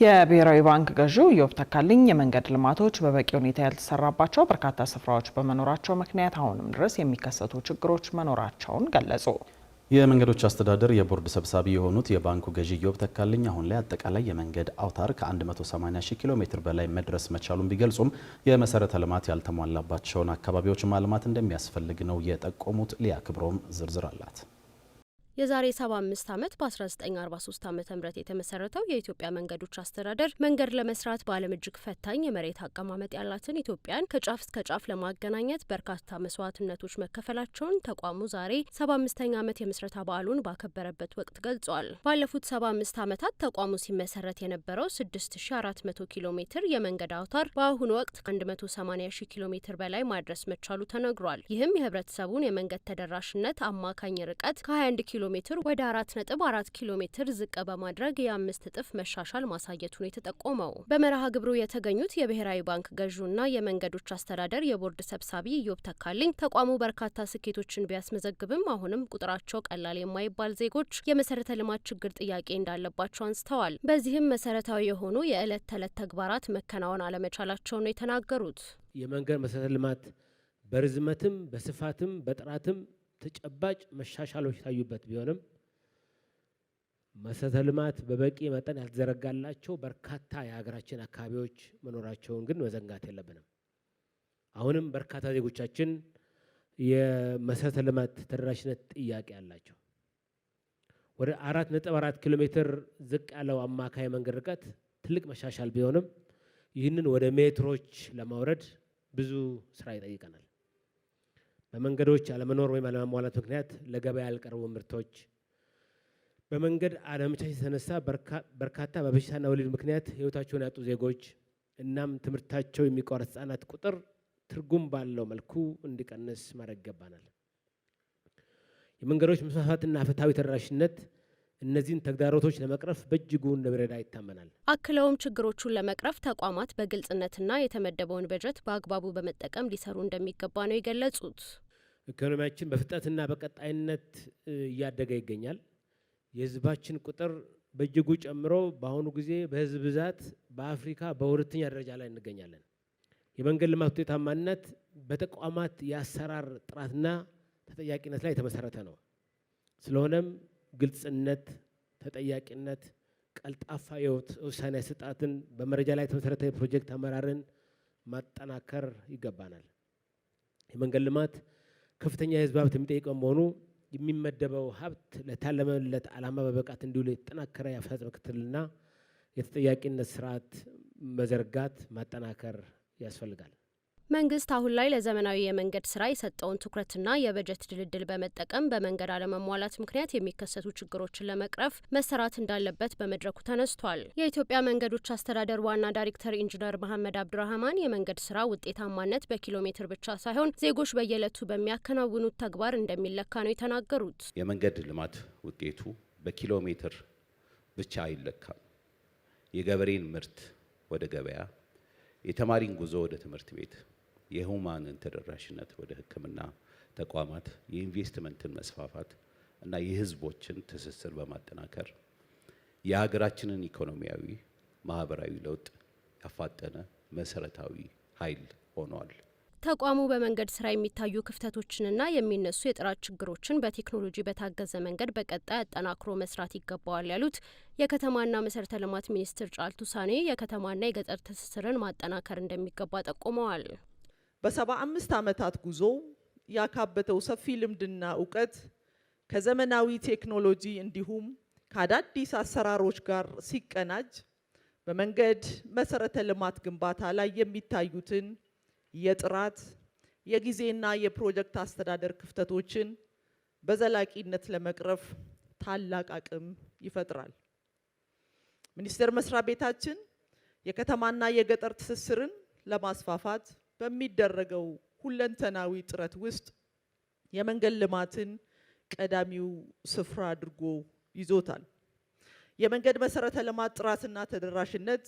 የብሔራዊ ባንክ ገዢው ኢዮብ ተካልኝ የመንገድ ልማቶች በበቂ ሁኔታ ያልተሰራባቸው በርካታ ስፍራዎች በመኖራቸው ምክንያት አሁንም ድረስ የሚከሰቱ ችግሮች መኖራቸውን ገለጹ። የመንገዶች አስተዳደር የቦርድ ሰብሳቢ የሆኑት የባንኩ ገዢ ኢዮብ ተካልኝ አሁን ላይ አጠቃላይ የመንገድ አውታር ከ180 ሺህ ኪሎ ሜትር በላይ መድረስ መቻሉን ቢገልጹም የመሰረተ ልማት ያልተሟላባቸውን አካባቢዎች ማልማት እንደሚያስፈልግ ነው የጠቆሙት። ሊያ ክብሮም ዝርዝር አላት። የዛሬ 75 ዓመት በ1943 ዓመተ ምህረት የተመሰረተው የኢትዮጵያ መንገዶች አስተዳደር መንገድ ለመስራት በዓለም እጅግ ፈታኝ የመሬት አቀማመጥ ያላትን ኢትዮጵያን ከጫፍ እስከ ጫፍ ለማገናኘት በርካታ መስዋዕትነቶች መከፈላቸውን ተቋሙ ዛሬ 75ኛ ዓመት የምስረታ በዓሉን ባከበረበት ወቅት ገልጿል። ባለፉት 75 ዓመታት ተቋሙ ሲመሰረት የነበረው 6400 ኪሎ ሜትር የመንገድ አውታር በአሁኑ ወቅት 180 ሺህ ኪሎ ሜትር በላይ ማድረስ መቻሉ ተነግሯል። ይህም የህብረተሰቡን የመንገድ ተደራሽነት አማካኝ ርቀት ከ21 ኪሎ ሜትር ወደ 4.4 ኪሎ ሜትር ዝቅ በማድረግ የ5 እጥፍ መሻሻል ማሳየቱን የተጠቆመው በመርሃ ግብሩ የተገኙት የብሔራዊ ባንክ ገዢውና የመንገዶች አስተዳደር የቦርድ ሰብሳቢ ኢዮብ ተካልኝ ተቋሙ በርካታ ስኬቶችን ቢያስመዘግብም አሁንም ቁጥራቸው ቀላል የማይባል ዜጎች የመሰረተ ልማት ችግር ጥያቄ እንዳለባቸው አንስተዋል። በዚህም መሰረታዊ የሆኑ የዕለት ተዕለት ተግባራት መከናወን አለመቻላቸው ነው የተናገሩት። የመንገድ መሰረተ ልማት በርዝመትም በስፋትም በጥራትም ተጨባጭ መሻሻሎች ታዩበት ቢሆንም መሰረተ ልማት በበቂ መጠን ያልተዘረጋላቸው በርካታ የሀገራችን አካባቢዎች መኖራቸውን ግን መዘንጋት የለብንም። አሁንም በርካታ ዜጎቻችን የመሰረተ ልማት ተደራሽነት ጥያቄ አላቸው። ወደ 4.4 ኪሎ ሜትር ዝቅ ያለው አማካይ መንገድ ርቀት ትልቅ መሻሻል ቢሆንም ይህንን ወደ ሜትሮች ለማውረድ ብዙ ስራ ይጠይቀናል። በመንገዶች አለመኖር ወይም አለመሟላት ምክንያት ለገበያ ያልቀረቡ ምርቶች፣ በመንገድ አለመቻች የተነሳ በርካታ በበሽታና ወሊድ ምክንያት ህይወታቸውን ያጡ ዜጎች እናም ትምህርታቸው የሚቋረጥ ህጻናት ቁጥር ትርጉም ባለው መልኩ እንዲቀንስ ማድረግ ይገባናል። የመንገዶች መስፋፋትና ፍትሃዊ ተደራሽነት እነዚህን ተግዳሮቶች ለመቅረፍ በእጅጉ እንደሚረዳ ይታመናል። አክለውም ችግሮቹን ለመቅረፍ ተቋማት በግልጽነትና የተመደበውን በጀት በአግባቡ በመጠቀም ሊሰሩ እንደሚገባ ነው የገለጹት። ኢኮኖሚያችን በፍጥነትና በቀጣይነት እያደገ ይገኛል። የህዝባችን ቁጥር በእጅጉ ጨምሮ በአሁኑ ጊዜ በህዝብ ብዛት በአፍሪካ በሁለተኛ ደረጃ ላይ እንገኛለን። የመንገድ ልማት ውጤታማነት በተቋማት የአሰራር ጥራትና ተጠያቂነት ላይ የተመሰረተ ነው። ስለሆነም ግልጽነት፣ ተጠያቂነት፣ ቀልጣፋ የውሳኔ አሰጣጥን በመረጃ ላይ የተመሰረተ የፕሮጀክት አመራርን ማጠናከር ይገባናል። የመንገድ ልማት ከፍተኛ የህዝብ ሀብት የሚጠይቀው መሆኑ የሚመደበው ሀብት ለታለመለት ዓላማ በብቃት እንዲውል የተጠናከረ የአፈጻጸም ክትትልና የተጠያቂነት ስርዓት መዘርጋት ማጠናከር ያስፈልጋል። መንግስት አሁን ላይ ለዘመናዊ የመንገድ ስራ የሰጠውን ትኩረትና የበጀት ድልድል በመጠቀም በመንገድ አለመሟላት ምክንያት የሚከሰቱ ችግሮችን ለመቅረፍ መሰራት እንዳለበት በመድረኩ ተነስቷል። የኢትዮጵያ መንገዶች አስተዳደር ዋና ዳይሬክተር ኢንጂነር መሐመድ አብዱራህማን የመንገድ ስራ ውጤታማነት በኪሎ ሜትር ብቻ ሳይሆን ዜጎች በየዕለቱ በሚያከናውኑት ተግባር እንደሚለካ ነው የተናገሩት። የመንገድ ልማት ውጤቱ በኪሎ ሜትር ብቻ አይለካም። የገበሬን ምርት ወደ ገበያ፣ የተማሪን ጉዞ ወደ ትምህርት ቤት፣ የሁማንን ተደራሽነት ወደ ሕክምና ተቋማት፣ የኢንቨስትመንትን መስፋፋት እና የህዝቦችን ትስስር በማጠናከር የሀገራችንን ኢኮኖሚያዊ፣ ማህበራዊ ለውጥ ያፋጠነ መሰረታዊ ኃይል ሆኗል። ተቋሙ በመንገድ ስራ የሚታዩ ክፍተቶችንና የሚነሱ የጥራት ችግሮችን በቴክኖሎጂ በታገዘ መንገድ በቀጣይ አጠናክሮ መስራት ይገባዋል ያሉት የከተማና መሰረተ ልማት ሚኒስትር ጫልቱ ሳኔ የከተማና የገጠር ትስስርን ማጠናከር እንደሚገባ ጠቁመዋል። በ75 ዓመታት ጉዞ ያካበተው ሰፊ ልምድና እውቀት ከዘመናዊ ቴክኖሎጂ እንዲሁም ከአዳዲስ አሰራሮች ጋር ሲቀናጅ በመንገድ መሰረተ ልማት ግንባታ ላይ የሚታዩትን የጥራት የጊዜና የፕሮጀክት አስተዳደር ክፍተቶችን በዘላቂነት ለመቅረፍ ታላቅ አቅም ይፈጥራል። ሚኒስቴር መስሪያ ቤታችን የከተማና የገጠር ትስስርን ለማስፋፋት በሚደረገው ሁለንተናዊ ጥረት ውስጥ የመንገድ ልማትን ቀዳሚው ስፍራ አድርጎ ይዞታል። የመንገድ መሰረተ ልማት ጥራትና ተደራሽነት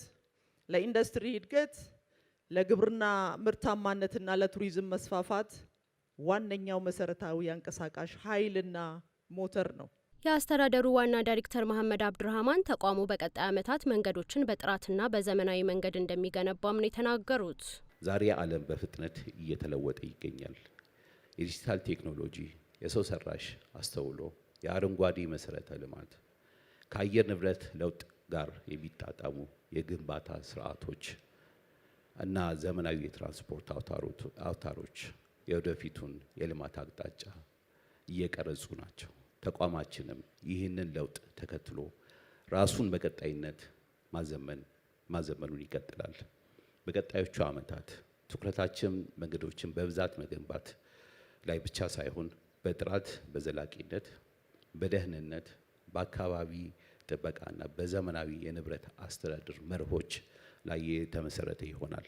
ለኢንዱስትሪ እድገት፣ ለግብርና ምርታማነትና ለቱሪዝም መስፋፋት ዋነኛው መሰረታዊ አንቀሳቃሽ ኃይልና ሞተር ነው። የአስተዳደሩ ዋና ዳይሬክተር መሐመድ አብዱራህማን ተቋሙ በቀጣይ ዓመታት መንገዶችን በጥራትና በዘመናዊ መንገድ እንደሚገነባም ነው የተናገሩት። ዛሬ ዓለም በፍጥነት እየተለወጠ ይገኛል። የዲጂታል ቴክኖሎጂ፣ የሰው ሰራሽ አስተውሎ፣ የአረንጓዴ መሰረተ ልማት ከአየር ንብረት ለውጥ ጋር የሚጣጣሙ የግንባታ ስርዓቶች እና ዘመናዊ የትራንስፖርት አውታሮች የወደፊቱን የልማት አቅጣጫ እየቀረጹ ናቸው። ተቋማችንም ይህንን ለውጥ ተከትሎ ራሱን በቀጣይነት ማዘመኑን ይቀጥላል። በቀጣዮቹ ዓመታት ትኩረታችን መንገዶችን በብዛት መገንባት ላይ ብቻ ሳይሆን በጥራት፣ በዘላቂነት፣ በደህንነት፣ በአካባቢ ጥበቃና በዘመናዊ የንብረት አስተዳደር መርሆች ላይ የተመሰረተ ይሆናል።